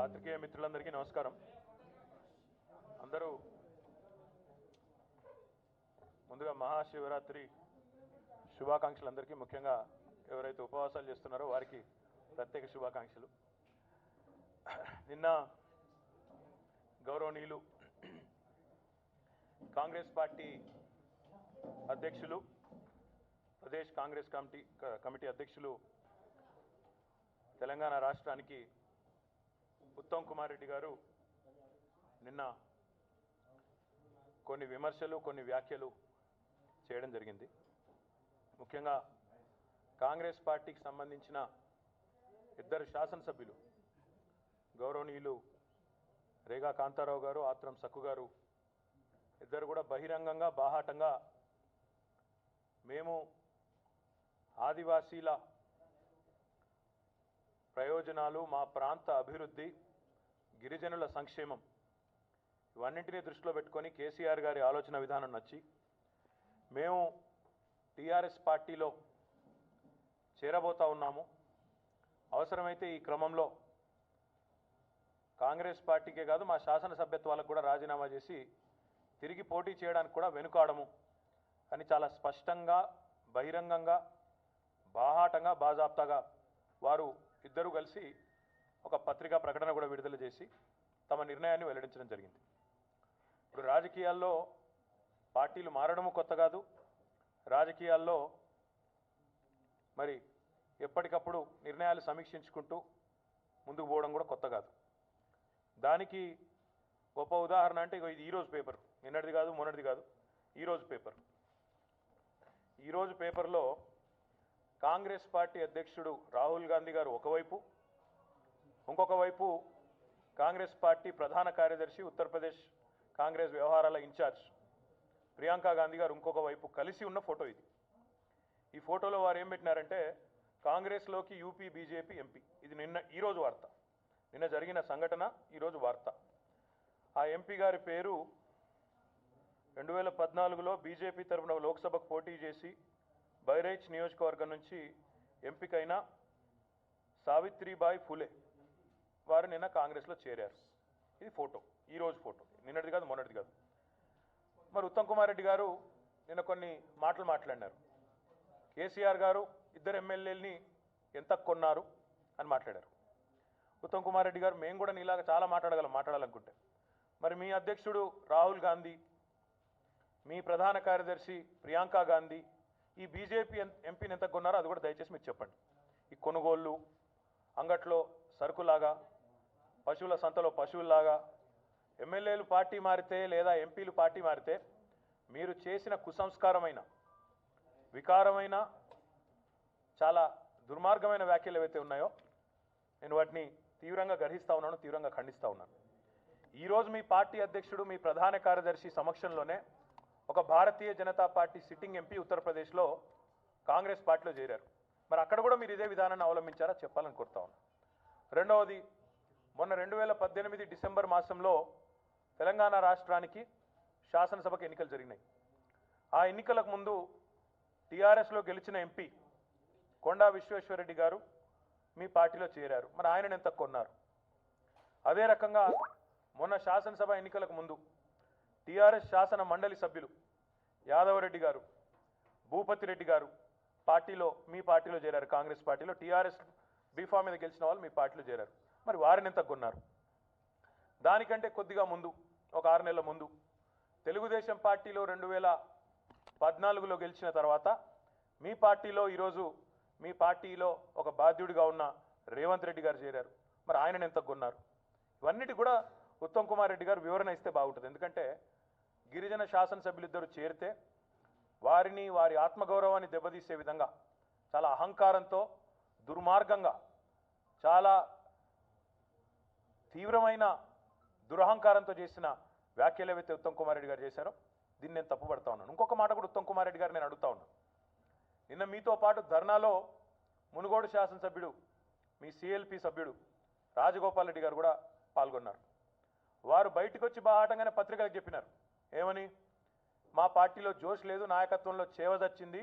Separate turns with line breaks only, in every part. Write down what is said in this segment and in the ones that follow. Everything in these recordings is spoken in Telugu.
పాత్రికేయ మిత్రులందరికీ నమస్కారం. అందరూ ముందుగా మహాశివరాత్రి శుభాకాంక్షలు. అందరికీ ముఖ్యంగా ఎవరైతే ఉపవాసాలు చేస్తున్నారో వారికి ప్రత్యేక శుభాకాంక్షలు. నిన్న గౌరవనీయులు కాంగ్రెస్ పార్టీ అధ్యక్షులు, ప్రదేశ్ కాంగ్రెస్ కమిటీ అధ్యక్షులు, తెలంగాణ రాష్ట్రానికి ఉత్తమ్ కుమార్ రెడ్డి గారు నిన్న కొన్ని విమర్శలు, కొన్ని వ్యాఖ్యలు చేయడం జరిగింది. ముఖ్యంగా కాంగ్రెస్ పార్టీకి సంబంధించిన ఇద్దరు శాసనసభ్యులు గౌరవనీయులు రేగా కాంతారావు గారు, ఆత్రం సక్కు గారు ఇద్దరు కూడా బహిరంగంగా బాహాటంగా మేము ఆదివాసీల ప్రయోజనాలు, మా ప్రాంత అభివృద్ధి, గిరిజనుల సంక్షేమం ఇవన్నింటినీ దృష్టిలో పెట్టుకొని కేసీఆర్ గారి ఆలోచన విధానం నచ్చి మేము టీఆర్ఎస్ పార్టీలో చేరబోతా ఉన్నాము. అవసరమైతే ఈ క్రమంలో కాంగ్రెస్ పార్టీకే కాదు మా శాసనసభ్యత్వాలకు కూడా రాజీనామా చేసి తిరిగి పోటీ చేయడానికి కూడా వెనుకాడము అని చాలా స్పష్టంగా, బహిరంగంగా, బాహాటంగా, బాజాప్తాగా వారు ఇద్దరూ కలిసి ఒక పత్రికా ప్రకటన కూడా విడుదల చేసి తమ నిర్ణయాన్ని వెల్లడించడం జరిగింది. ఇప్పుడు రాజకీయాల్లో పార్టీలు మారడము కొత్త కాదు. రాజకీయాల్లో మరి ఎప్పటికప్పుడు నిర్ణయాలు సమీక్షించుకుంటూ ముందుకు పోవడం కూడా కొత్త కాదు. దానికి గొప్ప ఉదాహరణ అంటే ఇది ఈరోజు పేపర్, నిన్నటిది కాదు, మొన్నటిది కాదు, ఈరోజు పేపర్. ఈరోజు పేపర్లో కాంగ్రెస్ పార్టీ అధ్యక్షుడు రాహుల్ గాంధీ గారు ఒకవైపు, ఇంకొక వైపు కాంగ్రెస్ పార్టీ ప్రధాన కార్యదర్శి, ఉత్తరప్రదేశ్ కాంగ్రెస్ వ్యవహారాల ఇన్ఛార్జ్ ప్రియాంక గాంధీ గారు ఇంకొక వైపు కలిసి ఉన్న ఫోటో ఇది. ఈ ఫోటోలో వారు ఏం పెట్టినారంటే కాంగ్రెస్లోకి యూపీ బీజేపీ ఎంపీ. ఇది ఈరోజు వార్త, నిన్న జరిగిన సంఘటన, ఈరోజు వార్త. ఆ ఎంపీ గారి పేరు 2014లో బీజేపీ తరఫున లోక్సభకు పోటీ చేసి బైరైచ్ నియోజకవర్గం నుంచి ఎంపికైన సావిత్రిబాయి ఫులే. వారు నిన్న కాంగ్రెస్లో చేరారు. ఇది ఫోటో, ఈరోజు ఫోటో, నిన్నటిది కాదు, మొన్నటిది కాదు. మరి ఉత్తమ్ కుమార్ రెడ్డి గారు నిన్న కొన్ని మాటలు మాట్లాడినారు. కేసీఆర్ గారు ఇద్దరు ఎమ్మెల్యేలని ఎంత కొన్నారు అని మాట్లాడారు. ఉత్తమ్ కుమార్ రెడ్డి గారు మేము కూడా నీలాగా చాలా మాట్లాడాలనుకుంటే మరి మీ అధ్యక్షుడు రాహుల్ గాంధీ, మీ ప్రధాన కార్యదర్శి ప్రియాంక గాంధీ ఈ బీజేపీ ఎంపీని ఎంత కొన్నారో అది కూడా దయచేసి మీరు చెప్పండి. ఈ కొనుగోళ్ళు, అంగట్లో సరుకులాగా, పశువుల సంతలో పశువుల్లాగా ఎమ్మెల్యేలు పార్టీ మారితే లేదా ఎంపీలు పార్టీ మారితే మీరు చేసిన కుసంస్కారమైన, వికారమైన, చాలా దుర్మార్గమైన వ్యాఖ్యలు ఏవైతే ఉన్నాయో నేను వాటిని తీవ్రంగా గర్హిస్తూ ఉన్నాను, తీవ్రంగా ఖండిస్తూ ఉన్నాను. ఈరోజు మీ పార్టీ అధ్యక్షుడు, మీ ప్రధాన కార్యదర్శి సమక్షంలోనే ఒక Bharatiya Janata party sitting MP ఉత్తరప్రదేశ్లో కాంగ్రెస్ పార్టీలో చేరారు. మరి అక్కడ కూడా మీరు ఇదే విధానాన్ని అవలంబించారా చెప్పాలని కోరుతా ఉన్నాను. రెండవది, మొన్న 2018 డిసెంబర్ మాసంలో తెలంగాణ రాష్ట్రానికి శాసనసభకు ఎన్నికలు జరిగినాయి. ఆ ఎన్నికలకు ముందు టీఆర్ఎస్లో గెలిచిన ఎంపీ కొండా విశ్వేశ్వరరెడ్డి గారు మీ పార్టీలో చేరారు. మరి ఆయనను ఎంత కొన్నారు? అదే రకంగా మొన్న శాసనసభ ఎన్నికలకు ముందు టీఆర్ఎస్ శాసన మండలి సభ్యులు యాదవరెడ్డి గారు, భూపతి రెడ్డి గారు మీ పార్టీలో చేరారు. కాంగ్రెస్ పార్టీలో టీఆర్ఎస్ బీఫామ్ మీద గెలిచిన వాళ్ళు మీ పార్టీలో చేరారు. మరి వారిని ఎంత కొన్నారు? దానికంటే కొద్దిగా ముందు, ఒక 6 నెలల ముందు తెలుగుదేశం పార్టీలో 2014లో గెలిచిన తర్వాత మీ పార్టీలో ఈరోజు మీ పార్టీలో ఒక బాధ్యుడిగా ఉన్న రేవంత్ రెడ్డి గారు చేరారు. మరి ఆయనను ఎంత కొన్నారు? ఇవన్నిటి కూడా ఉత్తమ్ కుమార్ రెడ్డి గారు వివరణ ఇస్తే బాగుంటుంది. ఎందుకంటే గిరిజన శాసనసభ్యులిద్దరూ చేరితే వారిని, వారి ఆత్మగౌరవాన్ని దెబ్బతీసే విధంగా చాలా అహంకారంతో, దుర్మార్గంగా, చాలా తీవ్రమైన దురహంకారంతో చేసిన వ్యాఖ్యలు ఏవైతే ఉత్తమ్ కుమార్ రెడ్డి గారు చేశారో దీన్ని నేను తప్పుపడతా ఉన్నాను. ఇంకొక మాట కూడా ఉత్తమ్ కుమార్ రెడ్డి గారు నేను అడుగుతా ఉన్నాను. నిన్న మీతో పాటు ధర్నాలో మునుగోడు శాసనసభ్యుడు, మీ సిఎల్పి సభ్యుడు రాజగోపాల్ రెడ్డి గారు కూడా పాల్గొన్నారు. వారు బయటకు వచ్చి బాహాటంగానే పత్రికలకు చెప్పినారు. ఏమని? మా పార్టీలో జోష్ లేదు, నాయకత్వంలో చేవదచ్చింది,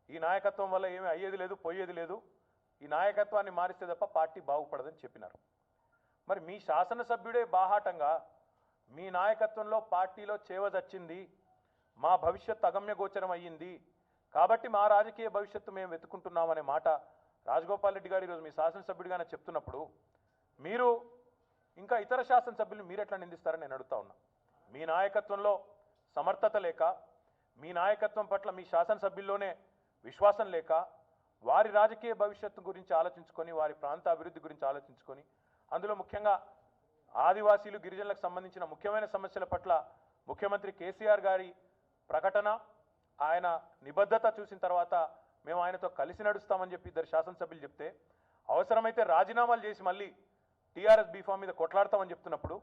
ఈ నాయకత్వం వల్ల ఏమీ అయ్యేది లేదు, పోయేది లేదు, ఈ నాయకత్వాన్ని మారిస్తే తప్ప పార్టీ బాగుపడదని చెప్పినారు. మరి మీ శాసనసభ్యుడే బాహాటంగా మీ నాయకత్వంలో పార్టీలో చేవదచ్చింది, మా భవిష్యత్తు అగమ్యగోచరం అయ్యింది, కాబట్టి మా రాజకీయ భవిష్యత్తు మేము వెతుకుంటున్నామనే మాట రాజగోపాల్ రెడ్డి గారు ఈరోజు మీ శాసనసభ్యుడిగానే చెప్తున్నప్పుడు మీరు ఇంకా ఇతర శాసనసభ్యులను మీరు ఎట్లా నిందిస్తారని నేను అడుగుతా ఉన్నా. మీ నాయకత్వంలో సమర్థత లేక, మీ నాయకత్వం పట్ల మీ శాసనసభ్యుల్లోనే విశ్వాసం లేక, వారి రాజకీయ భవిష్యత్తు గురించి ఆలోచించుకొని, వారి ప్రాంత అభివృద్ధి గురించి ఆలోచించుకొని, అందులో ముఖ్యంగా ఆదివాసీలు గిరిజనులకు సంబంధించిన ముఖ్యమైన సమస్యల పట్ల ముఖ్యమంత్రి కేసీఆర్ గారి ప్రకటన, ఆయన నిబద్ధత చూసిన తర్వాత మేము ఆయనతో కలిసి నడుస్తామని చెప్పి ఇద్దరు శాసనసభ్యులు చెప్తే, అవసరమైతే రాజీనామాలు చేసి మళ్ళీ టీఆర్ఎస్ బీఫామ్ మీద కొట్లాడతామని చెప్తున్నప్పుడు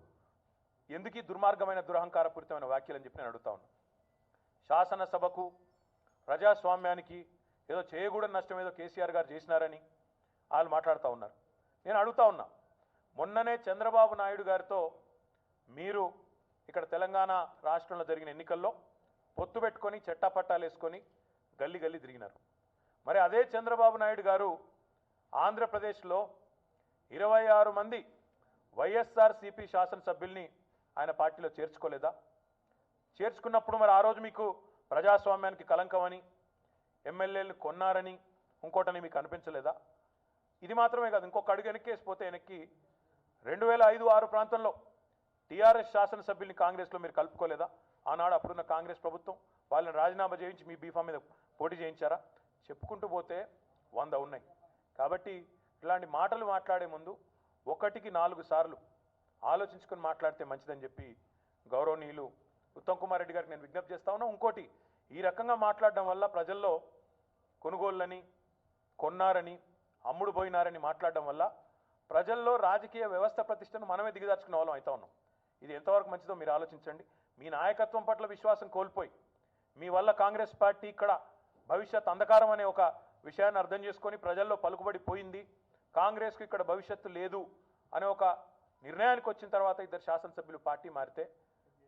ఎందుకు ఈ దుర్మార్గమైన దురహంకారపూరితమైన వ్యాఖ్యలు అని చెప్పి నేను అడుగుతా ఉన్నా. శాసనసభకు ప్రజాస్వామ్యానికి ఏదో చేయకూడని నష్టం ఏదో కేసీఆర్ గారు చేసినారని వాళ్ళు మాట్లాడుతూ ఉన్నారు. నేను అడుగుతా ఉన్నా, మొన్ననే చంద్రబాబు నాయుడు గారితో మీరు ఇక్కడ తెలంగాణ రాష్ట్రంలో జరిగిన ఎన్నికల్లో పొత్తు పెట్టుకొని చట్టాపట్టాలు వేసుకొని గల్లీ గల్లీ తిరిగినారు. మరి అదే చంద్రబాబు నాయుడు గారు ఆంధ్రప్రదేశ్లో 26 మంది వైఎస్ఆర్సీపీ శాసనసభ్యుల్ని ఆయన పార్టీలో చేర్చుకోలేదా? చేర్చుకున్నప్పుడు మరి ఆ రోజు మీకు ప్రజాస్వామ్యానికి కలంకమని, ఎమ్మెల్యేలను కొన్నారని, ఇంకోటని మీకు అనిపించలేదా? ఇది మాత్రమే కాదు, ఇంకొక అడుగు వెనక్కేసిపోతే వెనక్కి 2005-6 ప్రాంతంలో టీఆర్ఎస్ శాసనసభ్యుల్ని కాంగ్రెస్లో మీరు కలుపుకోలేదా? ఆనాడు అప్పుడున్న కాంగ్రెస్ ప్రభుత్వం వాళ్ళని రాజీనామా చేయించి మీ బీఫామ్ మీద పోటీ చేయించారా? చెప్పుకుంటూ పోతే 100 ఉన్నాయి. కాబట్టి ఇలాంటి మాటలు మాట్లాడే ముందు 1కి 4 సార్లు ఆలోచించుకొని మాట్లాడితే మంచిదని చెప్పి గౌరవనీయులు ఉత్తమ్ కుమార్ రెడ్డి గారికి నేను విజ్ఞప్తి చేస్తా ఉన్నా. ఇంకోటి, ఈ రకంగా మాట్లాడడం వల్ల ప్రజల్లో కొనుగోళ్ళని, కొన్నారని, అమ్ముడు పోయినారని మాట్లాడడం వల్ల ప్రజల్లో రాజకీయ వ్యవస్థ ప్రతిష్టను మనమే దిగదార్చుకునే వాళ్ళం అవుతా ఉన్నాం. ఇది ఎంతవరకు మంచిదో మీరు ఆలోచించండి. మీ నాయకత్వం పట్ల విశ్వాసం కోల్పోయి, మీ వల్ల కాంగ్రెస్ పార్టీ ఇక్కడ భవిష్యత్ అంధకారం అనే ఒక విషయాన్ని అర్థం చేసుకొని ప్రజల్లో పలుకుబడి పోయింది, కాంగ్రెస్కు ఇక్కడ భవిష్యత్తు లేదు అనే ఒక నిర్ణయానికి వచ్చిన తర్వాత ఇద్దరు శాసనసభ్యులు పార్టీ మారితే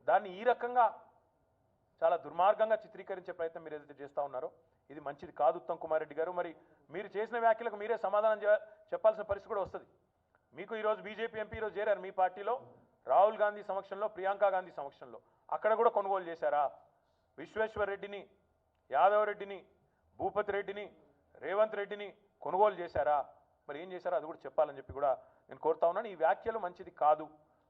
దాన్ని ఈ రకంగా చాలా దుర్మార్గంగా చిత్రీకరించే ప్రయత్నం మీరు ఏదైతే చేస్తూ ఉన్నారో ఇది మంచిది కాదు ఉత్తమ్ కుమార్ రెడ్డి గారు. మరి మీరు చేసిన వ్యాఖ్యలకు మీరే సమాధానం చెప్పాల్సిన పరిస్థితి కూడా వస్తుంది. మీకు ఈరోజు బీజేపీ ఎంపీ ఈరోజు చేరారు మీ పార్టీలో, రాహుల్ గాంధీ సమక్షంలో, ప్రియాంక గాంధీ సమక్షంలో. అక్కడ కూడా కొనుగోలు చేశారా? విశ్వేశ్వర్ రెడ్డిని, యాదవ్ రెడ్డిని, భూపతి రెడ్డిని, రేవంత్ రెడ్డిని కొనుగోలు చేశారా? మరి ఏం చేశారో అది కూడా చెప్పాలని చెప్పి కూడా నేను కోరుతా ఉన్నాను. ఈ వ్యాఖ్యలు మంచిది కాదు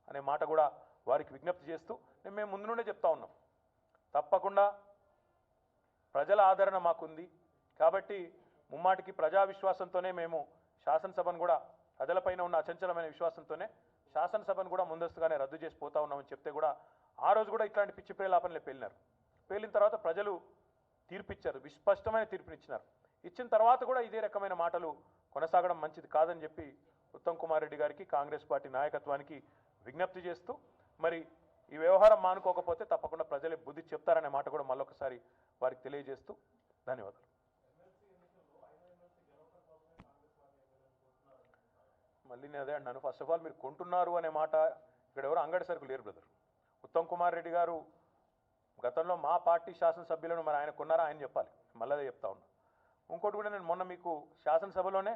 అనే మాట కూడా వారికి విజ్ఞప్తి చేస్తూ మేము ముందు నుండే చెప్తా ఉన్నాం, తప్పకుండా ప్రజల ఆదరణ మాకుంది కాబట్టి ముమ్మాటికి ప్రజా విశ్వాసంతోనే మేము శాసనసభను కూడా, ప్రజలపైన ఉన్న అచంచలమైన విశ్వాసంతోనే శాసనసభను కూడా ముందస్తుగానే రద్దు చేసి పోతా ఉన్నామని చెప్తే కూడా ఆ రోజు కూడా ఇట్లాంటి పిచ్చి ప్రేలాపనలే పేలినారు. పేలిన తర్వాత ప్రజలు తీర్పిచ్చారు, విస్పష్టమైన తీర్పునిచ్చినారు. ఇచ్చిన తర్వాత కూడా ఇదే రకమైన మాటలు కొనసాగడం మంచిది కాదని చెప్పి ఉత్తమ్ కుమార్ రెడ్డి గారికి, కాంగ్రెస్ పార్టీ నాయకత్వానికి విజ్ఞప్తి చేస్తూ, మరి ఈ వ్యవహారం మానుకోకపోతే తప్పకుండా ప్రజలే బుద్ధి చెప్తారనే మాట కూడా మళ్ళొకసారి వారికి తెలియజేస్తూ ధన్యవాదాలు. మళ్ళీ నేను అదే అన్నాను, ఫస్ట్ ఆఫ్ ఆల్ మీరు కొంటున్నారు అనే మాట ఇక్కడ ఎవరు అంగడి సరుకు లేరు బ్రదర్. ఉత్తమ్ కుమార్ రెడ్డి గారు గతంలో మా పార్టీ శాసనసభ్యులను మరి ఆయన కొన్నారా ఆయన చెప్పాలి, మళ్ళీ అదే చెప్తా ఉన్నా. ఇంకోటి కూడా నేను మొన్న మీకు శాసనసభలోనే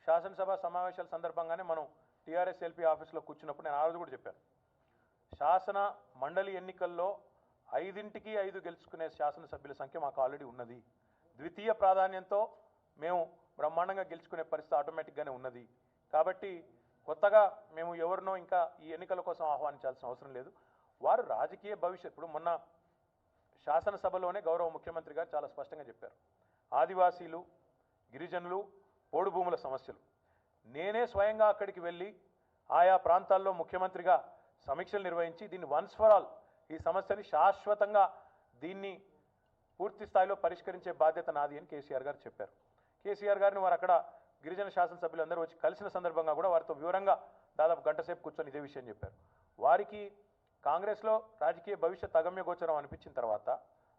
శాసనసభ సమావేశాల సందర్భంగానే మనం టీఆర్ఎస్ ఎల్పీ ఆఫీస్లో కూర్చున్నప్పుడు నేను ఆ రోజు కూడా చెప్పాను, శాసన మండలి ఎన్నికల్లో 5ంటికి 5 గెలుచుకునే శాసనసభ్యుల సంఖ్య మాకు ఆల్రెడీ ఉన్నది. ద్వితీయ ప్రాధాన్యంతో మేము బ్రహ్మాండంగా గెలుచుకునే పరిస్థితి ఆటోమేటిక్గానే ఉన్నది. కాబట్టి కొత్తగా మేము ఎవరినో ఇంకా ఈ ఎన్నికల కోసం ఆహ్వానించాల్సిన అవసరం లేదు. వారు రాజకీయ భవిష్యత్తు, ఇప్పుడు మొన్న శాసనసభలోనే గౌరవ ముఖ్యమంత్రి గారు చాలా స్పష్టంగా చెప్పారు, ఆదివాసీలు, గిరిజనులు, పోడు భూముల సమస్యలు నేనే స్వయంగా అక్కడికి వెళ్ళి ఆయా ప్రాంతాల్లో ముఖ్యమంత్రిగా సమీక్షలు నిర్వహించి దీన్ని వన్స్ ఫర్ ఆల్ ఈ సమస్యని శాశ్వతంగా దీన్ని పూర్తి స్థాయిలో పరిష్కరించే బాధ్యత నాది అని కేసీఆర్ గారు చెప్పారు. కేసీఆర్ గారిని వారు అక్కడ గిరిజన శాసనసభ్యులందరూ వచ్చి కలిసిన సందర్భంగా కూడా వారితో వివరంగా దాదాపు గంట సేపు కూర్చొని ఇదే విషయం చెప్పారు. వారికి కాంగ్రెస్లో రాజకీయ భవిష్యత్ అగమ్య గోచరం అనిపించిన తర్వాత,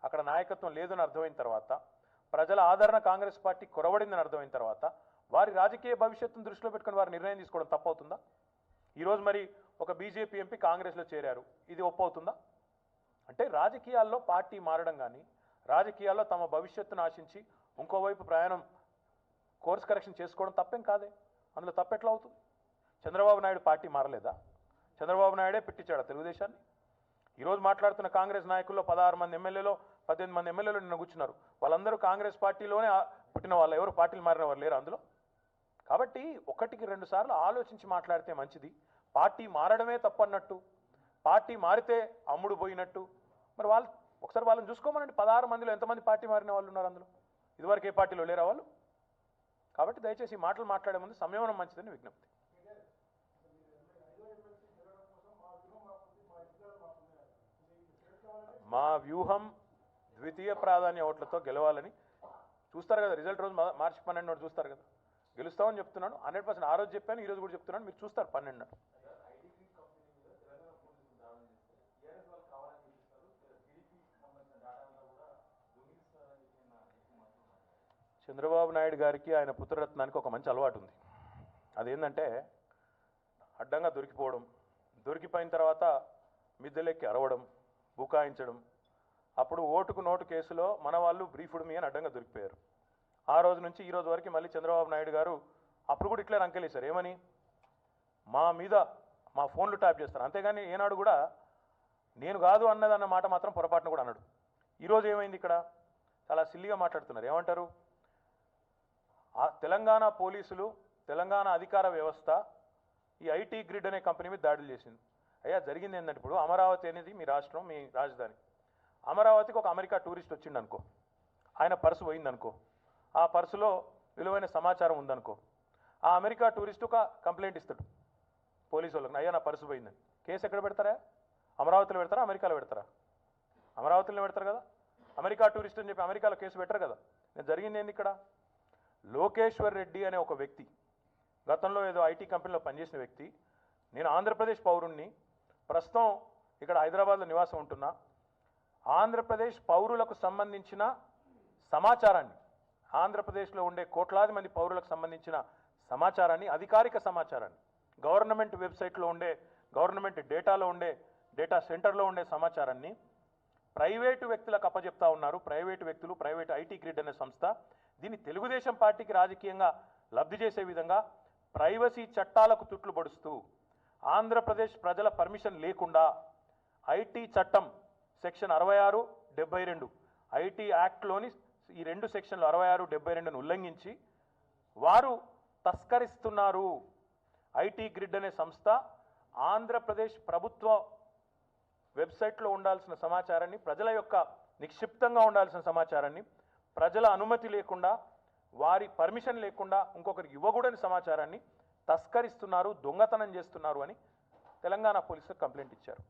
అక్కడ నాయకత్వం లేదని అర్థమైన తర్వాత, ప్రజల ఆదరణ కాంగ్రెస్ పార్టీ కొరవడిందని అర్థమైన తర్వాత వారి రాజకీయ భవిష్యత్తును దృష్టిలో పెట్టుకుని వారు నిర్ణయం తీసుకోవడం తప్పవుతుందా? ఈరోజు మరి ఒక బీజేపీ ఎంపీ కాంగ్రెస్లో చేరారు, ఇది ఒప్పవుతుందా? అంటే రాజకీయాల్లో పార్టీ మారడం కానీ, రాజకీయాల్లో తమ భవిష్యత్తును ఆశించి ఇంకోవైపు ప్రయాణం కోర్స్ కరెక్షన్ చేసుకోవడం తప్పేం కాదే, అందులో తప్పెట్లా అవుతుంది? చంద్రబాబు నాయుడు పార్టీ మారలేదా? చంద్రబాబు నాయుడే పెట్టించాడా తెలుగుదేశాన్ని? ఈరోజు మాట్లాడుతున్న కాంగ్రెస్ నాయకుల్లో 16 మంది ఎమ్మెల్యేలో 18 మంది ఎమ్మెల్యేలు నిన్న కూర్చున్నారు. వాళ్ళందరూ కాంగ్రెస్ పార్టీలోనే పుట్టిన వాళ్ళు, ఎవరు పార్టీలు మారిన వారు లేరు అందులో. కాబట్టి ఒకటికి 2 సార్లు ఆలోచించి మాట్లాడితే మంచిది. పార్టీ మారడమే తప్పన్నట్టు, పార్టీ మారితే అమ్ముడు పోయినట్టు. మరి వాళ్ళు ఒకసారి వాళ్ళని చూసుకోమనండి. 16 మందిలో ఎంతమంది పార్టీ మారిన వాళ్ళు ఉన్నారు అందులో? ఇదివరకు ఏ పార్టీలో లేరా వాళ్ళు? కాబట్టి దయచేసి ఈ మాటలు మాట్లాడే ముందు సంయమనం మంచిదని విజ్ఞప్తి. మా వ్యూహం ద్వితీయ ప్రాధాన్య ఓట్లతో గెలవాలని చూస్తారు కదా. రిజల్ట్ రోజు మార్చి 12 నాడు చూస్తారు కదా. గెలుస్తామని చెప్తున్నాను 100%. ఆ రోజు చెప్పాను, ఈ రోజు కూడా చెప్తున్నాను. మీరు చూస్తారు 12 నాడు. చంద్రబాబు నాయుడు గారికి ఆయన పుత్రరత్నానికి ఒక మంచి అలవాటు ఉంది. అదేంటంటే అడ్డంగా దొరికిపోవడం, దొరికిపోయిన తర్వాత మిద్దెలెక్కి అరవడం, బుకాయించడం. అప్పుడు ఓటుకు నోటు కేసులో మన వాళ్ళు బ్రీఫ్డ్ మీ అని అడ్డంగా దొరికిపోయారు. ఆ రోజు నుంచి ఈ రోజు వరకు మళ్ళీ చంద్రబాబు నాయుడు గారు అప్పుడు కూడా ఇట్లే రంకెలేశారు. ఏమని? మా మీద మా ఫోన్లు ట్యాప్ చేస్తారు. అంతేగాని ఏనాడు కూడా నేను కాదు అన్నదన్న మాట మాత్రం పొరపాటున కూడా అన్నాడు. ఈరోజు ఏమైంది? ఇక్కడ చాలా సిల్లిగా మాట్లాడుతున్నారు. ఏమంటారు? తెలంగాణ పోలీసులు, తెలంగాణ అధికార వ్యవస్థ ఈ ఐటీ గ్రిడ్ అనే కంపెనీ మీద దాడులు చేసింది. అయ్యా జరిగింది ఏంటంటే, ఇప్పుడు అమరావతి అనేది మీ రాష్ట్రం, మీ రాజధాని. అమరావతికి ఒక అమెరికా టూరిస్ట్ వచ్చిండు అనుకో, ఆయన పర్సు పోయిందనుకో, ఆ పర్సులో విలువైన సమాచారం ఉందనుకో, ఆ అమెరికా టూరిస్ట్ ఒక కంప్లైంట్ ఇస్తాడు పోలీసు వాళ్ళకి, అయ్యా నా పర్సు పోయిందని. కేసు ఎక్కడ పెడతారా? అమరావతిలో పెడతారా, అమెరికాలో పెడతారా? అమరావతిలో పెడతారు కదా. అమెరికా టూరిస్ట్ అని చెప్పి అమెరికాలో కేసు పెట్టరు కదా. నేను జరిగింది ఏంది ఇక్కడ? లోకేశ్వర్ రెడ్డి అనే ఒక వ్యక్తి, గతంలో ఏదో ఐటీ కంపెనీలో పనిచేసిన వ్యక్తి, నేను ఆంధ్రప్రదేశ్ పౌరుణ్ణి, ప్రస్తుతం ఇక్కడ హైదరాబాద్లో నివాసం ఉంటున్నా, ఆంధ్రప్రదేశ్ పౌరులకు సంబంధించిన సమాచారాన్ని, ఆంధ్రప్రదేశ్లో ఉండే కోట్లాది మంది పౌరులకు సంబంధించిన సమాచారాన్ని, అధికారిక సమాచారాన్ని, గవర్నమెంట్ వెబ్సైట్లో ఉండే, గవర్నమెంట్ డేటాలో ఉండే, డేటా సెంటర్లో ఉండే సమాచారాన్ని ప్రైవేటు వ్యక్తులకు అప్పచెప్తా ఉన్నారు. ప్రైవేటు వ్యక్తులు, ప్రైవేట్ ఐటీ గ్రిడ్ అనే సంస్థ దీన్ని తెలుగుదేశం పార్టీకి రాజకీయంగా లబ్ధి చేసే విధంగా ప్రైవసీ చట్టాలకు తుట్లు పొడుస్తూ ఆంధ్రప్రదేశ్ ప్రజల పర్మిషన్ లేకుండా ఐటీ చట్టం సెక్షన్ 66, 72 ఐటీ యాక్ట్లోని ఈ 2 సెక్షన్లు 66, 72ను ఉల్లంఘించి వారు తస్కరిస్తున్నారు. ఐటీ గ్రిడ్ అనే సంస్థ ఆంధ్రప్రదేశ్ ప్రభుత్వ వెబ్సైట్లో ఉండాల్సిన సమాచారాన్ని, ప్రజల యొక్క నిక్షిప్తంగా ఉండాల్సిన సమాచారాన్ని ప్రజల అనుమతి లేకుండా, వారి పర్మిషన్ లేకుండా ఇంకొకరికి ఇవ్వకూడని సమాచారాన్ని తస్కరిస్తున్నారు, దొంగతనం చేస్తున్నారు అని తెలంగాణ పోలీసులకు కంప్లైంట్ ఇచ్చారు.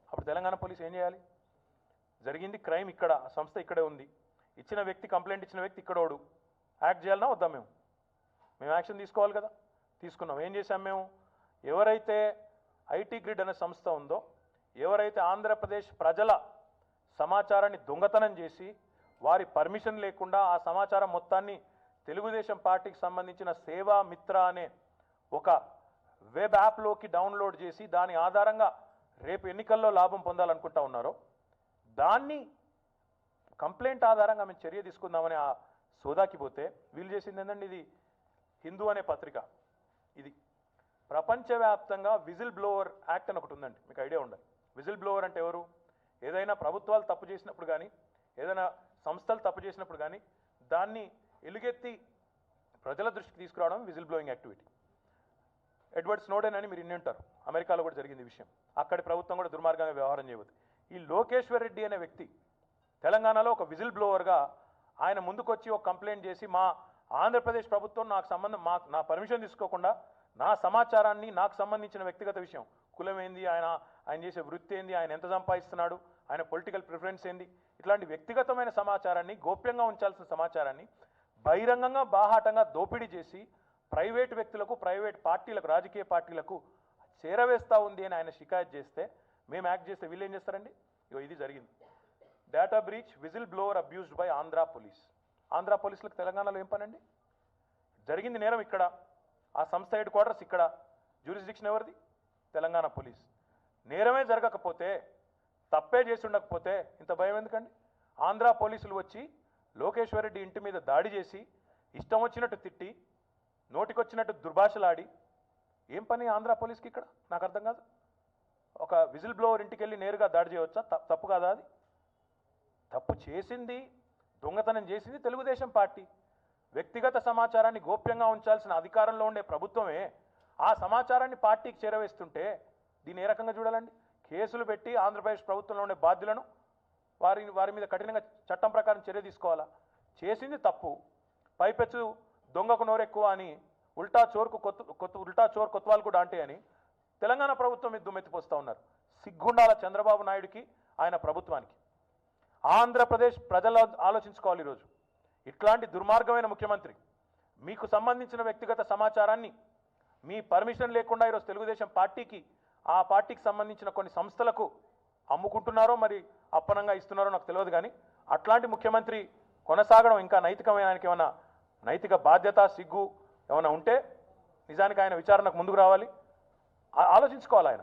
అప్పుడు తెలంగాణ పోలీసు ఏం చేయాలి? జరిగింది క్రైమ్ ఇక్కడ, ఆ సంస్థ ఇక్కడే ఉంది, ఇచ్చిన వ్యక్తి, కంప్లైంట్ ఇచ్చిన వ్యక్తి ఇక్కడోడు, యాక్ట్ చేయాలన్నా వద్దాం? మేము యాక్షన్ తీసుకోవాలి కదా. తీసుకున్నాం. ఏం చేశాం మేము? ఎవరైతే ఐటీ గ్రిడ్ అనే సంస్థ ఉందో, ఎవరైతే ఆంధ్రప్రదేశ్ ప్రజల సమాచారాన్ని దొంగతనం చేసి వారి పర్మిషన్ లేకుండా ఆ సమాచారం మొత్తాన్ని తెలుగుదేశం పార్టీకి సంబంధించిన సేవా మిత్ర అనే ఒక వెబ్ యాప్లోకి డౌన్లోడ్ చేసి దాని ఆధారంగా రేపు ఎన్నికల్లో లాభం పొందాలనుకుంటా ఉన్నారో, దాన్ని కంప్లైంట్ ఆధారంగా మేము చర్య తీసుకుందామని ఆ సోదాకి పోతే వీళ్ళు చేసింది ఏంటంటే, ఇది హిందూ అనే పత్రిక, ఇది ప్రపంచవ్యాప్తంగా విజిల్ బ్లోవర్ యాక్ట్ అని ఒకటి ఉందండి, మీకు ఐడియా ఉండాలి. విజిల్ బ్లోవర్ అంటే ఎవరు? ఏదైనా ప్రభుత్వాలు తప్పు చేసినప్పుడు కానీ, ఏదైనా సంస్థలు తప్పు చేసినప్పుడు కానీ దాన్ని ఎలుగెత్తి ప్రజల దృష్టికి తీసుకురావడం whistle blowing activity. Edward Snowden అని మీరు ఇన్ని ఉంటారు, అమెరికాలో కూడా జరిగింది విషయం. అక్కడి ప్రభుత్వం కూడా దుర్మార్గంగా వ్యవహారం చేయవద్దు. ఈ లోకేశ్వర్ రెడ్డి అనే వ్యక్తి తెలంగాణలో ఒక విజిల్ బ్లోవర్గా ఆయన ముందుకొచ్చి ఒక కంప్లైంట్ చేసి, మా ఆంధ్రప్రదేశ్ ప్రభుత్వం నాకు సంబంధం, నా పర్మిషన్ తీసుకోకుండా నా సమాచారాన్ని, నాకు సంబంధించిన వ్యక్తిగత విషయం, కులం ఏంది, ఆయన చేసే వృత్తి ఏంది, ఆయన ఎంత సంపాదిస్తున్నాడు, ఆయన పొలిటికల్ ప్రిఫరెన్స్ ఏంది, ఇట్లాంటి వ్యక్తిగతమైన సమాచారాన్ని, గోప్యంగా ఉంచాల్సిన సమాచారాన్ని బహిరంగంగా బాహాటంగా దోపిడీ చేసి ప్రైవేట్ వ్యక్తులకు, ప్రైవేట్ పార్టీలకు, రాజకీయ పార్టీలకు చేరవేస్తూ ఉంది అని ఆయన షికాయత్ చేస్తే, మేము యాక్ట్ చేస్తే వీళ్ళు ఏం చేస్తారండి? ఇది జరిగింది. Data breach, whistle blower abused by Andhra police. Andhra పోలీసులకు తెలంగాణలో ఏం పనండి? జరిగింది నేరం ఇక్కడ, ఆ సంస్థ హెడ్ క్వార్టర్స్ ఇక్కడ, జ్యూరిస్డిక్షన్ ఎవరిది? తెలంగాణ పోలీస్. నేరమే జరగకపోతే, తప్పే చేసి ఉండకపోతే ఇంత భయం ఎందుకండి? ఆంధ్ర పోలీసులు వచ్చి లోకేశ్వర్ రెడ్డి ఇంటి మీద దాడి చేసి, ఇష్టం వచ్చినట్టు తిట్టి, నోటికొచ్చినట్టు దుర్భాషలాడి, ఏం పని ఆంధ్ర పోలీస్కి ఇక్కడ? నాకు అర్థం కాదు. ఒక విజిల్ బ్లోవర్ ఇంటికి వెళ్ళి నేరుగా దాడి చేయవచ్చా? తప్పు కాదా అది? తప్పు చేసింది, దొంగతనం చేసింది తెలుగుదేశం పార్టీ. వ్యక్తిగత సమాచారాన్ని గోప్యంగా ఉంచాల్సిన అధికారంలో ఉండే ప్రభుత్వమే ఆ సమాచారాన్ని పార్టీకి చేరవేస్తుంటే దీన్ని ఏ రకంగా చూడాలండి? కేసులు పెట్టి ఆంధ్రప్రదేశ్ ప్రభుత్వంలో ఉండే బాధ్యులను వారి మీద కఠినంగా చట్టం ప్రకారం చర్య తీసుకోవాలా? చేసింది తప్పు, పైపెచ్చు దొంగకు నోరెక్కువ అని ఉల్టా చోర్ కొత్వాల్ కూడా అంటే అని తెలంగాణ ప్రభుత్వం మీద దుమ్మెత్తిపోస్తూ ఉన్నారు. సిగ్గుండాల చంద్రబాబు నాయుడికి, ఆయన ప్రభుత్వానికి. ఆంధ్రప్రదేశ్ ప్రజలు ఆలోచించుకోవాలి ఈరోజు. ఇట్లాంటి దుర్మార్గమైన ముఖ్యమంత్రి మీకు సంబంధించిన వ్యక్తిగత సమాచారాన్ని మీ పర్మిషన్ లేకుండా ఈరోజు తెలుగుదేశం పార్టీకి, ఆ పార్టీకి సంబంధించిన కొన్ని సంస్థలకు అమ్ముకుంటున్నారో మరి అప్పనంగా ఇస్తున్నారో నాకు తెలియదు. కానీ అట్లాంటి ముఖ్యమంత్రి కొనసాగడం ఇంకా నైతికమైన, ఆయనకి ఏమైనా నైతిక బాధ్యత, సిగ్గు ఏమైనా ఉంటే నిజానికి ఆయన విచారణకు ముందుకు రావాలి, ఆలోచించుకోవాలి. ఆయన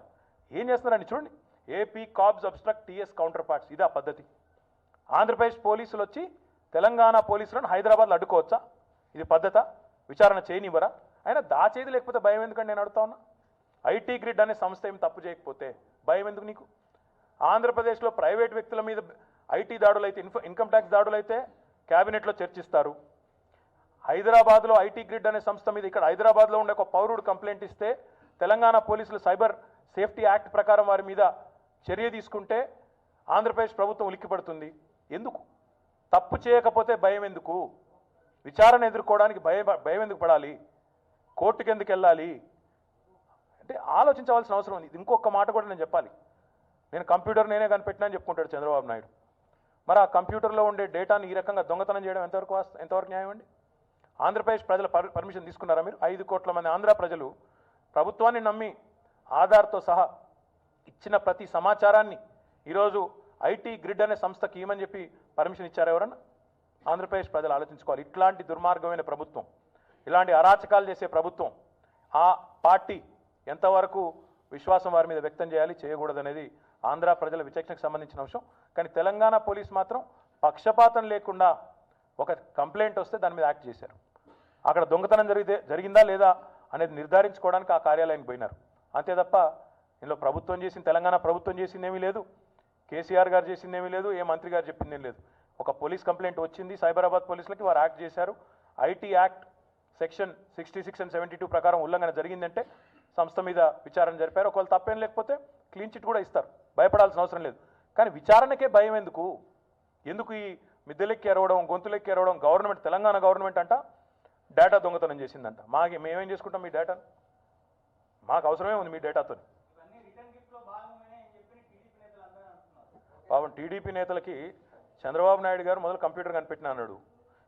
ఏం చేస్తున్నారని చూడండి. AP carbs obstruct TS counter parts, ఇదా పద్ధతి? ఆంధ్రప్రదేశ్ పోలీసులు వచ్చి తెలంగాణ పోలీసులను హైదరాబాద్లో అడ్డుకోవచ్చా? ఇది పద్ధత? విచారణ చేయనివ్వరా? ఆయన దాచేది లేకపోతే భయం ఎందుకండి నేను అడుగుతా ఉన్నా. ఐటీ గ్రిడ్ అనే సంస్థ ఏం తప్పు చేయకపోతే భయం ఎందుకు నీకు? ఆంధ్రప్రదేశ్లో ప్రైవేట్ వ్యక్తుల మీద ఐటీ దాడులు అయితే, ఇన్కమ్ ట్యాక్స్ దాడులు అయితే క్యాబినెట్లో చర్చిస్తారు. హైదరాబాద్లో ఐటీ గ్రిడ్ అనే సంస్థ మీద ఇక్కడ హైదరాబాద్లో ఉండే ఒక పౌరుడు కంప్లైంట్ ఇస్తే తెలంగాణ పోలీసులు సైబర్ సేఫ్టీ యాక్ట్ ప్రకారం వారి మీద చర్య తీసుకుంటే ఆంధ్రప్రదేశ్ ప్రభుత్వం ఉలిక్కిపడుతుంది. ఎందుకు? తప్పు చేయకపోతే భయం ఎందుకు? విచారణ ఎదుర్కోవడానికి భయం ఎందుకు పడాలి? కోర్టుకు ఎందుకు వెళ్ళాలి అంటే ఆలోచించవలసిన అవసరం ఉంది. ఇంకొక మాట కూడా నేను చెప్పాలి. నేను కంప్యూటర్ నేనే కనిపెట్టినా అని చెప్పుకుంటాడు చంద్రబాబు నాయుడు. మరి ఆ కంప్యూటర్లో ఉండే డేటాను ఈ రకంగా దొంగతనం చేయడం ఎంతవరకు న్యాయం అండి? ఆంధ్రప్రదేశ్ ప్రజల పర్మిషన్ తీసుకున్నారా మీరు? 5 కోట్ల మంది ఆంధ్ర ప్రజలు ప్రభుత్వాన్ని నమ్మి ఆధార్తో సహా ఇచ్చిన ప్రతి సమాచారాన్ని ఈరోజు ఐటీ గ్రిడ్ అనే సంస్థకి ఇవ్వమని చెప్పి పర్మిషన్ ఇచ్చారు ఎవరన్నా? ఆంధ్రప్రదేశ్ ప్రజలు ఆలోచించుకోవాలి. ఇట్లాంటి దుర్మార్గమైన ప్రభుత్వం, ఇలాంటి అరాచకాలు చేసే ప్రభుత్వం, ఆ పార్టీ ఎంతవరకు విశ్వాసం వారి మీద వ్యక్తం చేయాలి, చేయకూడదనేది ఆంధ్ర ప్రజల విచక్షణకు సంబంధించిన అంశం. కానీ తెలంగాణ పోలీస్ మాత్రం పక్షపాతం లేకుండా ఒక కంప్లైంట్ వస్తే దాని మీద యాక్ట్ చేశారు. అక్కడ దొంగతనం జరిగిందా లేదా అనేది నిర్ధారించుకోవడానికి ఆ కార్యాలయానికి పోయినారు. అంతే తప్ప ఇందులో ప్రభుత్వం చేసింది, తెలంగాణ ప్రభుత్వం చేసిందేమీ లేదు, కేసీఆర్ గారు చేసిందేమీ లేదు, ఏ మంత్రి గారు చెప్పిందేం లేదు. ఒక పోలీస్ కంప్లైంట్ వచ్చింది సైబరాబాద్ పోలీసులకి, వారు యాక్ట్ చేశారు. ఐటీ యాక్ట్ సెక్షన్ 66 and 72 ప్రకారం ఉల్లంఘన జరిగిందంటే సంస్థ మీద విచారణ జరిపారు. ఒకవేళ తప్పేం లేకపోతే క్లీన్ చిట్ కూడా ఇస్తారు, భయపడాల్సిన అవసరం లేదు. కానీ విచారణకే భయం ఎందుకు? ఎందుకు ఈ మిద్దెలెక్కి ఎరవడం, గొంతులెక్కి ఎరవడం? గవర్నమెంట్, తెలంగాణ గవర్నమెంట్ అంట డేటా దొంగతనం చేసిందంట. మేమేం చేసుకుంటాం మీ డేటాను? మాకు అవసరమే ఉంది మీ డేటాతో. పాపం టీడీపీ నేతలకి చంద్రబాబు నాయుడు గారు మొదలు కంప్యూటర్ కనిపెట్టిన అన్నాడు,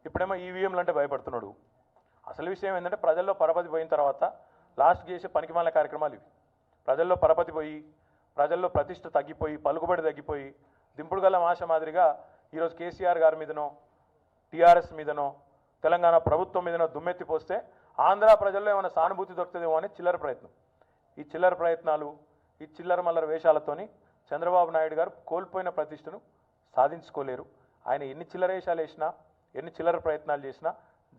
ఇప్పుడేమో ఈవీఎంలు అంటే భయపడుతున్నాడు. అసలు విషయం ఏంటంటే ప్రజల్లో పరపతి పోయిన తర్వాత లాస్ట్ చేసే పనికిమాలిన కార్యక్రమాలు ఇవి. ప్రజల్లో పరపతి పోయి, ప్రజల్లో ప్రతిష్ట తగ్గిపోయి, పలుకుబడి తగ్గిపోయి, దింపుడు గల ఆశ మాదిరిగా ఈరోజు కేసీఆర్ గారి మీదనో, టీఆర్ఎస్ మీదనో, తెలంగాణ ప్రభుత్వం మీదనో దుమ్మెత్తిపోస్తే ఆంధ్ర ప్రజల్లో ఏమైనా సానుభూతి దొరుకుతుందేమో అని చిల్లర ప్రయత్నం. ఈ చిల్లర ప్రయత్నాలు, ఈ చిల్లర మల్లర వేషాలతోని చంద్రబాబు నాయుడు గారు కోల్పోయిన ప్రతిష్టను సాధించుకోలేరు. ఆయన ఎన్ని చిల్లర వేషాలు వేసినా, ఎన్ని చిల్లర ప్రయత్నాలు చేసినా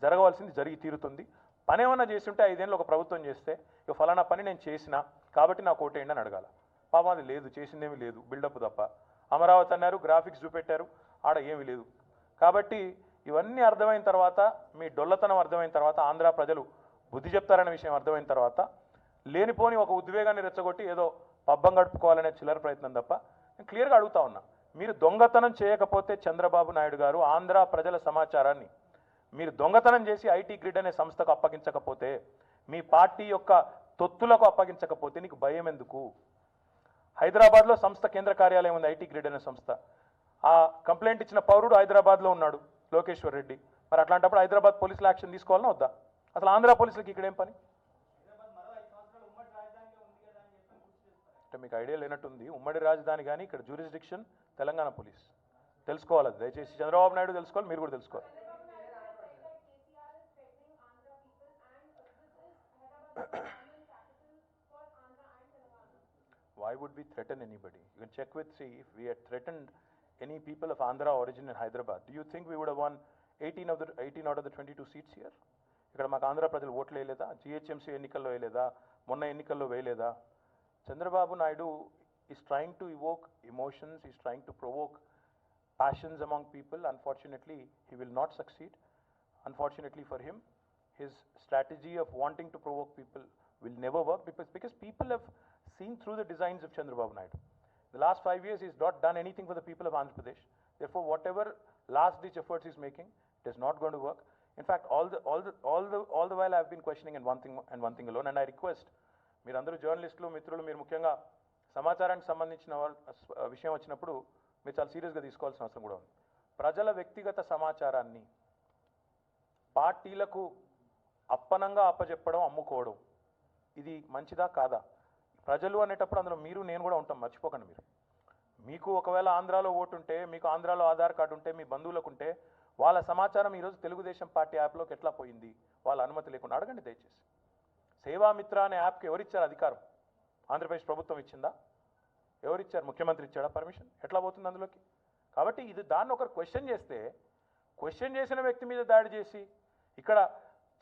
జరగవలసింది జరిగి తీరుతుంది. పని ఏమన్నా చేస్తుంటే 5 ఏళ్ళు ఒక ప్రభుత్వం చేస్తే ఇక ఫలానా పని నేను చేసినా కాబట్టి నాకు ఓటేయండి అని అడగాల. పాపం అది లేదు, చేసిందేమీ లేదు, బిల్డప్ తప్ప. అమరావతి అన్నారు, గ్రాఫిక్స్ చూపెట్టారు, ఆడ ఏమీ లేదు. కాబట్టి ఇవన్నీ అర్థమైన తర్వాత, మీ డొల్లతనం అర్థమైన తర్వాత, ఆంధ్ర ప్రజలు బుద్ధి చెప్తారనే విషయం అర్థమైన తర్వాత లేనిపోని ఒక ఉద్వేగాన్ని రెచ్చగొట్టి ఏదో పబ్బం గడుపుకోవాలనే చిల్లర ప్రయత్నం తప్ప నేను క్లియర్గా అడుగుతా ఉన్నా. మీరు దొంగతనం చేయకపోతే చంద్రబాబు నాయుడు గారు ఆంధ్ర ప్రజల సమాచారాన్ని మీరు దొంగతనం చేసి ఐటీ గ్రిడ్ అనే సంస్థకు అప్పగించకపోతే, మీ పార్టీ యొక్క తొత్తులకు అప్పగించకపోతే నీకు భయం ఎందుకు? హైదరాబాద్లో సంస్థ కేంద్ర కార్యాలయం ఉంది, ఐటీ గ్రిడ్ అనే సంస్థ. ఆ కంప్లైంట్ ఇచ్చిన పౌరుడు హైదరాబాద్లో ఉన్నాడు, లోకేశ్వర్ రెడ్డి. మరి అట్లాంటప్పుడు హైదరాబాద్ పోలీసులు యాక్షన్ తీసుకోవాలన్నా వద్దా? అసలు ఆంధ్ర పోలీసులకి ఇక్కడేం పని? అంటే మీకు ఐడియా లేనట్టుంది. ఉమ్మడి రాజధాని కానీ ఇక్కడ జ్యూరిస్డిక్షన్ తెలంగాణ పోలీస్. తెలుసుకోవాలి అది, దయచేసి చంద్రబాబు నాయుడు తెలుసుకోవాలి, మీరు కూడా తెలుసుకోవాలి. Why would we threaten anybody? You can check with, see, if we had threatened any people of Andhra origin in Hyderabad, do you think we would have won 18 out of the 22 seats here? ఇక్కడ మాకు ఆంధ్ర ప్రజలు ఓట్లు వేయలేదా? జిహెచ్ఎంసీ ఎన్నికల్లో వేయలేదా? మొన్న ఎన్నికల్లో వేయలేదా? Chandrababu Naidu is trying to evoke emotions, is trying to provoke passions among people. Unfortunately, he will not succeed. Unfortunately for him, his strategy of wanting to provoke people will never work because people have seen through the designs of Chandrababu Naidu. The last 5 years, he's not done anything for the people of Andhra Pradesh. Therefore, whatever last-ditch efforts he's making, it is not going to work. In fact, all the while, I've been questioning one thing alone, and I request, మీరందరూ జర్నలిస్టులు మిత్రులు, మీరు ముఖ్యంగా సమాచారానికి సంబంధించిన విషయం వచ్చినప్పుడు మీరు చాలా సీరియస్గా తీసుకోవాల్సిన అవసరం కూడా ఉంది. ప్రజల వ్యక్తిగత సమాచారాన్ని పార్టీలకు అప్పనంగా అప్పచెప్పడం, అమ్ముకోవడం, ఇది మంచిదా కాదా? ప్రజలు అనేటప్పుడు అందులో మీరు నేను కూడా ఉంటాం, మర్చిపోకండి. మీకు ఒకవేళ ఆంధ్రాలో ఓటు ఉంటే, మీకు ఆంధ్రాలో ఆధార్ కార్డు ఉంటే, మీ బంధువులకు ఉంటే, వాళ్ళ సమాచారం ఈరోజు తెలుగుదేశం పార్టీ యాప్లోకి ఎట్లా పోయింది? వాళ్ళ అనుమతి లేకుండా అడగండి దయచేసి. సేవామిత్ర అనే యాప్కి ఎవరిచ్చారు అధికారం? ఆంధ్రప్రదేశ్ ప్రభుత్వం ఇచ్చిందా? ఎవరిచ్చారు? ముఖ్యమంత్రి ఇచ్చాడా పర్మిషన్? ఎట్లా పోతుంది అందులోకి? కాబట్టి ఇది దాన్ని ఒకరు క్వశ్చన్ చేస్తే, క్వశ్చన్ చేసిన వ్యక్తి మీద దాడి చేసి, ఇక్కడ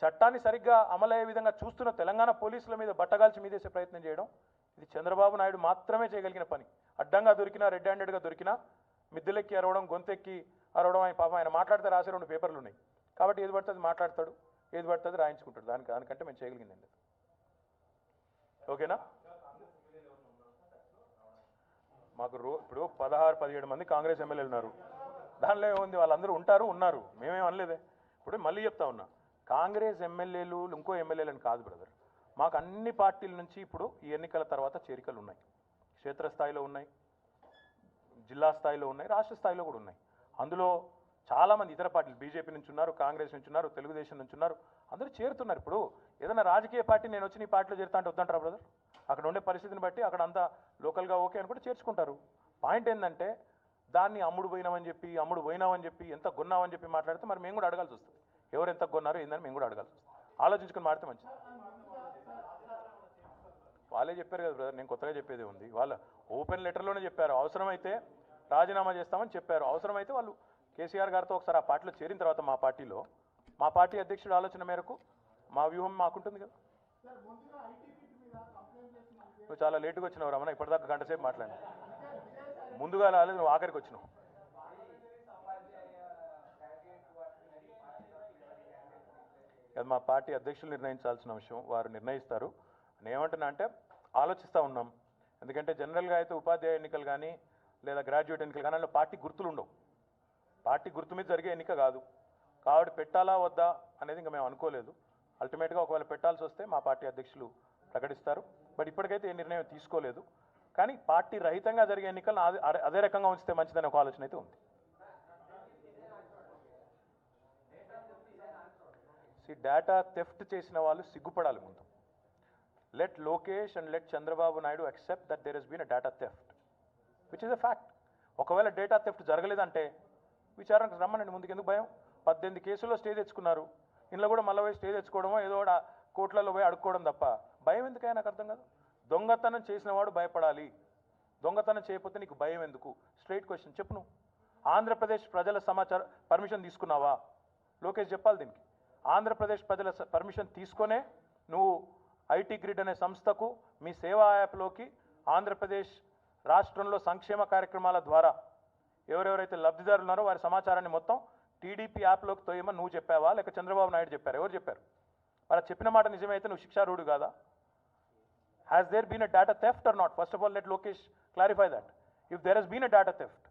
చట్టాన్ని సరిగ్గా అమలయ్యే విధంగా చూస్తున్న తెలంగాణ పోలీసుల మీద బట్టగాల్చి మీదేసే ప్రయత్నం చేయడం, ఇది చంద్రబాబు నాయుడు మాత్రమే చేయగలిగిన పని. అడ్డంగా దొరికినా, రెడ్ హ్యాండెడ్గా దొరికినా, మిద్దెలెక్కి అరవడం, గొంతెక్కి అరవడం, ఆయన పాపం ఆయన మాట్లాడితే రాసే 2 పేపర్లు ఉన్నాయి. కాబట్టి ఏది పడుతుంది మాట్లాడతాడు, ఏది పడుతుంది రాయించుకుంటాడు. దానికంటే మేము చేయగలిగిందండి. ఓకేనా? మాకు ఇప్పుడు 16-17 మంది కాంగ్రెస్ ఎమ్మెల్యేలు ఉన్నారు. దానిలో ఏముంది? వాళ్ళందరూ ఉన్నారు. మేమేం అనలేదే. ఇప్పుడు మళ్ళీ చెప్తా ఉన్నా, కాంగ్రెస్ ఎమ్మెల్యేలు ఇంకో ఎమ్మెల్యేలని కాదు బ్రదర్. మాకు అన్ని పార్టీల నుంచి ఇప్పుడు ఈ ఎన్నికల తర్వాత చేరికలు ఉన్నాయి. క్షేత్రస్థాయిలో ఉన్నాయి, జిల్లా స్థాయిలో ఉన్నాయి, రాష్ట్ర స్థాయిలో కూడా ఉన్నాయి. అందులో చాలామంది ఇతర పార్టీలు, బీజేపీ నుంచి ఉన్నారు, కాంగ్రెస్ నుంచి ఉన్నారు, తెలుగుదేశం నుంచి ఉన్నారు, అందరూ చేరుతున్నారు. ఇప్పుడు ఏదైనా రాజకీయ పార్టీ నేను వచ్చి నీ పార్టీలో చేరుతా అంటే వద్దంటారా బ్రదర్? అక్కడ ఉండే పరిస్థితిని బట్టి అక్కడ అంతా లోకల్గా ఓకే అని కూడా చేర్చుకుంటారు. పాయింట్ ఏంటంటే, దాన్ని అమ్ముడు పోయినామని చెప్పి ఎంత కొన్నామని చెప్పి మాట్లాడితే మరి మేము కూడా అడగాల్సి వస్తుంది. ఎవరు ఎంత కొన్నారో ఏందని మేము కూడా అడగాల్సి వస్తుంది. ఆలోచించుకొని మాడితే మంచిది. వాళ్ళే చెప్పారు కదా బ్రదర్, నేను కొత్తగా చెప్పేదే ఉంది. వాళ్ళ ఓపెన్ లెటర్లోనే చెప్పారు, అవసరమైతే రాజీనామా చేస్తామని చెప్పారు. అవసరమైతే వాళ్ళు కేసీఆర్ గారితో ఒకసారి ఆ పార్టీలో చేరిన తర్వాత మా పార్టీ అధ్యక్షుడు ఆలోచన మేరకు మా వ్యూహం మాకుంటుంది కదా. నువ్వు చాలా లేటుగా వచ్చినావు రమణ, ఇప్పటిదాకా గంట సేపు మాట్లాడినా. ముందుగా రాలేదు, నువ్వు ఆఖరికి వచ్చినావు. అది మా పార్టీ అధ్యక్షులు నిర్ణయించాల్సిన విషయం, వారు నిర్ణయిస్తారు. నేను ఏమంటున్నా అంటే, ఆలోచిస్తూ ఉన్నాం. ఎందుకంటే జనరల్గా అయితే ఉపాధ్యాయ ఎన్నికలు కానీ లేదా గ్రాడ్యుయేట్ ఎన్నికలు కానీ అందులో పార్టీ గుర్తులు ఉండవు. పార్టీ గుర్తు మీద జరిగే ఎన్నిక కాదు కాబట్టి పెట్టాలా వద్దా అనేది ఇంకా మేము అనుకోలేదు. అల్టిమేట్గా ఒకవేళ పెట్టాల్సి వస్తే మా పార్టీ అధ్యక్షులు ప్రకటిస్తారు. బట్ ఇప్పటికైతే ఏ నిర్ణయం తీసుకోలేదు. కానీ పార్టీ రహితంగా జరిగే ఎన్నికలను అదే రకంగా ఉంచితే మంచిదనే ఒక ఆలోచన అయితే ఉంది. డేటా థెఫ్ట్ చేసిన వాళ్ళు సిగ్గుపడాలి ముందు. Let Lokesh and let Chandrababu Naidu accept that there has been a data theft which is a fact. ఒకవేళ డేటా థెఫ్ట్ జరగలేదంటే విచారణకు రమ్మనండి. ముందుకు ఎందుకు భయం? 18 కేసుల్లో స్టే తెచ్చుకున్నారు. ఇంట్లో కూడా మళ్ళీ పోయి స్టే తెచ్చుకోవడమో ఏదో కోర్టులలో పోయి అడుక్కోవడం తప్ప భయం ఎందుకైనా నాకు అర్థం కాదు. దొంగతనం చేసిన వాడు భయపడాలి, దొంగతనం చేయకపోతే నీకు భయం ఎందుకు? స్ట్రైట్ క్వశ్చన్ చెప్పు. నువ్వు ఆంధ్రప్రదేశ్ ప్రజల పర్మిషన్ తీసుకున్నావా? లోకేష్ చెప్పాలి దీనికి. ఆంధ్రప్రదేశ్ ప్రజల పర్మిషన్ తీసుకొనే నువ్వు ఐటీ గ్రిడ్ అనే సంస్థకు మీ సేవా యాప్లోకి ఆంధ్రప్రదేశ్ రాష్ట్రంలో సంక్షేమ కార్యక్రమాల ద్వారా ఎవరెవరైతే లబ్ధిదారులు ఉన్నారో వారి సమాచారాన్ని మొత్తం టీడీపీ యాప్లోకి తోయమని నువ్వు చెప్పావా లేక చంద్రబాబు నాయుడు చెప్పారు? ఎవరు చెప్పారు? వాళ్ళ చెప్పిన మాట నిజమైతే నువ్వు శిక్షార్హుడు కాదా? Has there been a data theft or not? First of all let Lokesh clarify that. If there has been a data theft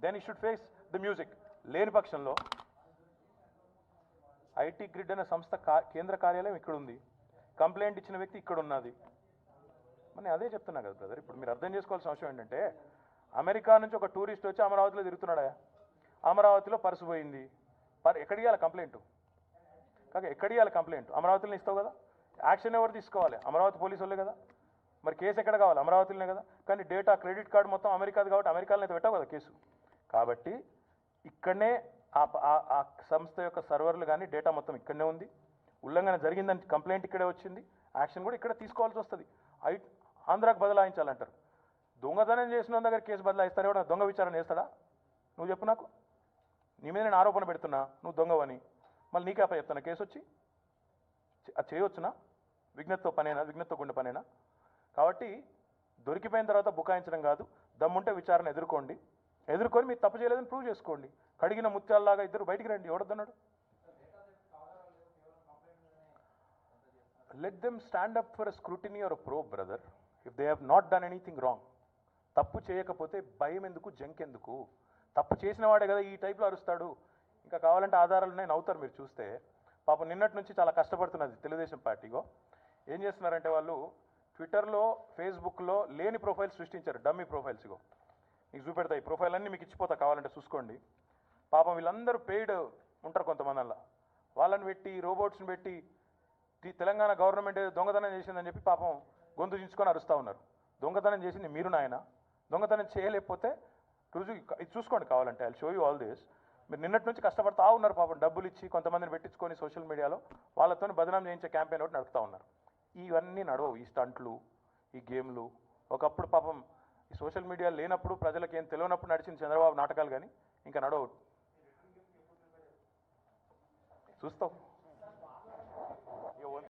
then you should face the music. లేని పక్షంలో ఐటీ గ్రిడ్ అనే సంస్థ కేంద్ర కార్యాలయం ఇక్కడ ఉంది, కంప్లైంట్ ఇచ్చిన వ్యక్తి ఇక్కడ ఉన్నది. మరి అదే చెప్తున్నా కదా బ్రదర్. ఇప్పుడు మీరు అర్థం చేసుకోవాల్సిన అవసరం ఏంటంటే, అమెరికా నుంచి ఒక టూరిస్ట్ వచ్చి అమరావతిలో తిరుగుతున్నాడా? అమరావతిలో పర్సు పోయింది, ఎక్కడికి ఇవ్వాలి కంప్లైంట్? కాక ఎక్కడికి ఇవ్వాలి కంప్లైంట్? అమరావతిలో ఇస్తావు కదా, యాక్షన్ ఎవరు తీసుకోవాలి? అమరావతి పోలీసు వాళ్ళే కదా. మరి కేసు ఎక్కడ కావాలి? అమరావతిలోనే కదా. కానీ డేటా క్రెడిట్ కార్డు మొత్తం అమెరికాది కాబట్టి అమెరికాలో అయితే పెట్టావు కదా కేసు. కాబట్టి ఇక్కడనే ఆ సంస్థ యొక్క సర్వర్లు కానీ డేటా మొత్తం ఇక్కడనే ఉంది. ఉల్లంఘన జరిగిందని కంప్లైంట్ ఇక్కడే వచ్చింది, యాక్షన్ కూడా ఇక్కడ తీసుకోవాల్సి వస్తుంది. ఆంధ్రాకు బదలాయించాలంటారు. దొంగతనం చేసిన దగ్గర కేసు బదలాయిస్తారు. ఎవడన్నా దొంగ విచారణ చేస్తాడా? నువ్వు చెప్పు నాకు. నీ మీద నేను ఆరోపణ పెడుతున్నా, నువ్వు దొంగవని, మళ్ళీ నీకే అప్ప చెప్తున్నా కేసు వచ్చి. అది చేయవచ్చునా? విజ్ఞతతో పనేనా? విజ్ఞతతో కూడిన పనేనా? కాబట్టి దొరికిపోయిన తర్వాత బుకాయించడం కాదు, దమ్ముంటే విచారణ ఎదుర్కొని మీరు తప్పు చేయలేదని ప్రూవ్ చేసుకోండి. కడిగిన ముత్యాలలాగా ఇద్దరు బయటికి రండి, ఎవడొద్దన్నాడు? Let them stand up for a scrutiny or a probe, brother. If they have not done anything wrong. తప్పు చేయకపోతే భయం ఎందుకు, జంకెందుకు? తప్పు చేసిన వాడే కదా ఈ టైప్లో అరుస్తాడు. ఇంకా కావాలంటే ఆధారాలు ఉన్నాయి, నవ్వుతారు మీరు చూస్తే. పాపం నిన్నటి నుంచి చాలా కష్టపడుతున్నది తెలుగుదేశం పార్టీగో. ఏం చేస్తున్నారంటే వాళ్ళు ట్విట్టర్లో, ఫేస్బుక్లో లేని ప్రొఫైల్స్ సృష్టించారు, డమ్మీ ప్రొఫైల్స్. ఇగో మీకు చూపెడతాయి, ప్రొఫైల్ అన్నీ మీకు ఇచ్చిపోతా, కావాలంటే చూసుకోండి. పాపం వీళ్ళందరూ పెయిడ్ ఉంటారు కొంతమంది అలా. వాళ్ళని పెట్టి, రోబోట్స్ని పెట్టి, తెలంగాణ గవర్నమెంట్ ఏదో దొంగతనం చేసిందని చెప్పి పాపం గొంతు దించుకొని అరుస్తూ ఉన్నారు. దొంగతనం చేసింది మీరు నాయన. దొంగతనం చేయలేకపోతే ఇది చూసుకోండి కావాలంటే. I show you all this. మీరు నిన్నటి నుంచి కష్టపడతా ఉన్నారు పాపం, డబ్బులు ఇచ్చి కొంతమందిని పెట్టించుకొని సోషల్ మీడియాలో వాళ్ళతో బదనాం చేయించే క్యాంపెయిన్ ఒకటి నడుపుతూ ఉన్నారు. ఇవన్నీ నడవవు, ఈ స్టంట్లు, ఈ గేమ్లు. ఒకప్పుడు పాపం ఈ సోషల్ మీడియా లేనప్పుడు, ప్రజలకు ఏం తెలియనప్పుడు నడిచిన చంద్రబాబు నాటకాలు కానీ ఇంకా నడవు. చూస్తావు.